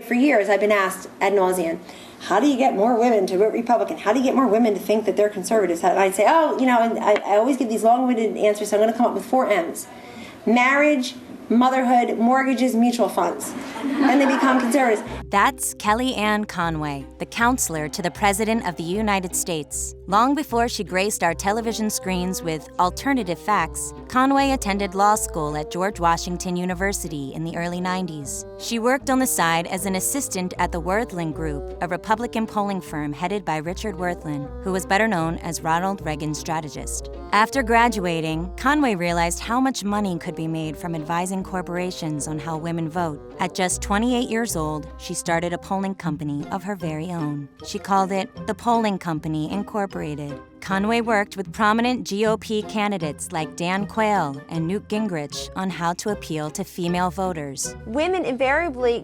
For years, I've been asked ad nauseum, how do you get more women to vote Republican? How do you get more women to think that they're conservatives? And I'd say, and I always give these long-winded answers, so I'm going to come up with 4 M's. Marriage, motherhood, mortgages, mutual funds. And they become conservatives. That's Kellyanne Conway, the counselor to the President of the United States. Long before she graced our television screens with alternative facts, Conway attended law school at George Washington University in the early 90s. She worked on the side as an assistant at the Worthling Group, a Republican polling firm headed by Richard Worthling, who was better known as Ronald Reagan's strategist. After graduating, Conway realized how much money could be made from advising corporations on how women vote. At just 28 years old, she started a polling company of her very own. She called it the Polling Company Incorporated. Conway worked with prominent GOP candidates like Dan Quayle and Newt Gingrich on how to appeal to female voters. Women invariably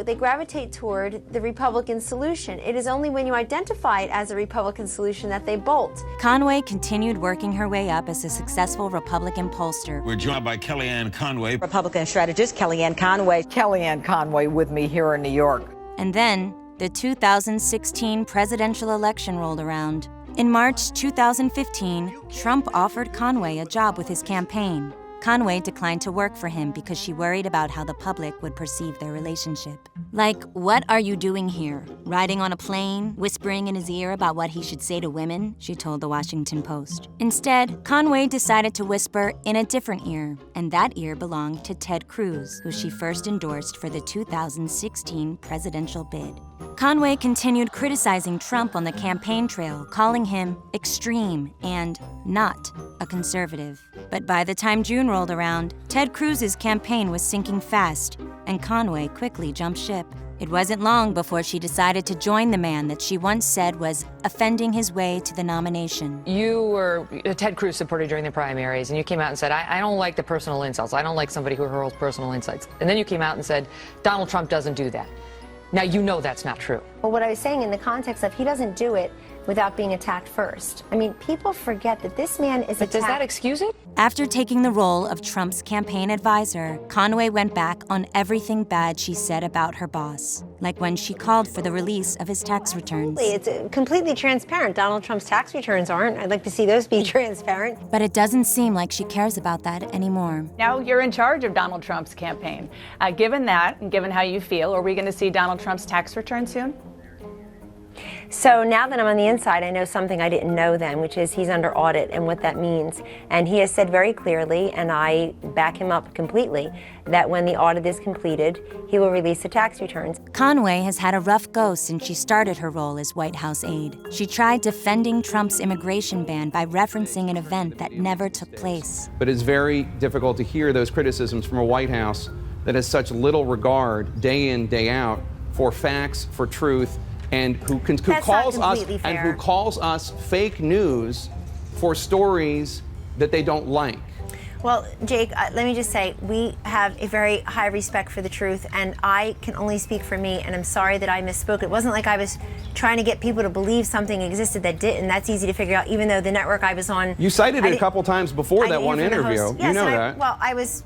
they gravitate toward the Republican solution. It is only when you identify it as a Republican solution that they bolt. Conway continued working her way up as a successful Republican pollster. We're joined by Kellyanne Conway, Republican strategist Kellyanne Conway. Kellyanne Conway with me here in New York. And then the 2016 presidential election rolled around. In March 2015, Trump offered Conway a job with his campaign. Conway declined to work for him because she worried about how the public would perceive their relationship. Like, what are you doing here? Riding on a plane, whispering in his ear about what he should say to women? She told the Washington Post. Instead, Conway decided to whisper in a different ear, and that ear belonged to Ted Cruz, who she first endorsed for the 2016 presidential bid. Conway continued criticizing Trump on the campaign trail, calling him extreme and not a conservative. But by the time June rolled around, Ted Cruz's campaign was sinking fast, and Conway quickly jumped ship. It wasn't long before she decided to join the man that she once said was offending his way to the nomination. You were a Ted Cruz supporter during the primaries, and you came out and said, I don't like the personal insults. I don't like somebody who hurls personal insults. And then you came out and said, Donald Trump doesn't do that. Now, you know that's not true. Well, what I was saying in the context of he doesn't do it without being attacked first. I mean, people forget that this man is attacked. Does that excuse it? After taking the role of Trump's campaign advisor, Conway went back on everything bad she said about her boss, like when she called for the release of his tax returns. It's completely transparent. Donald Trump's tax returns aren't. I'd like to see those be transparent. But it doesn't seem like she cares about that anymore. Now you're in charge of Donald Trump's campaign. Given that, and given how you feel, are we going to see Donald Trump's tax return soon? So now that I'm on the inside, I know something I didn't know then, which is he's under audit and what that means. And he has said very clearly, and I back him up completely, that when the audit is completed, he will release the tax returns. Conway has had a rough go since she started her role as White House aide. She tried defending Trump's immigration ban by referencing an event that never took place. But it's very difficult to hear those criticisms from a White House that has such little regard day in, day out for facts, for truth, and who calls us fake news for stories that they don't like. Well, Jake, let me just say, we have a very high respect for the truth, and I can only speak for me, and I'm sorry that I misspoke. It wasn't like I was trying to get people to believe something existed that didn't. That's easy to figure out, even though the network I was on... You cited it a couple times before that one interview. Yes, you know that. Well, I was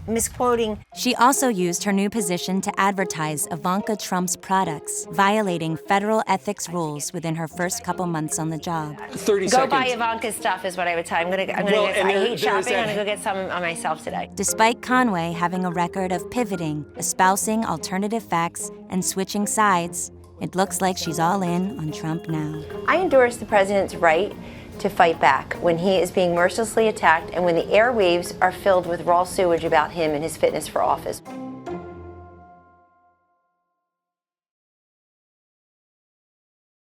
misquoting. She also used her new position to advertise Ivanka Trump's products, violating federal ethics rules within her first couple months on the job. 30 Go seconds. buy Ivanka's stuff is what I would tell you. I hate shopping. I'm going to go get some on myself today. Despite Conway having a record of pivoting, espousing alternative facts, and switching sides, it looks like she's all in on Trump now. I endorse the president's right to fight back when he is being mercilessly attacked and when the airwaves are filled with raw sewage about him and his fitness for office.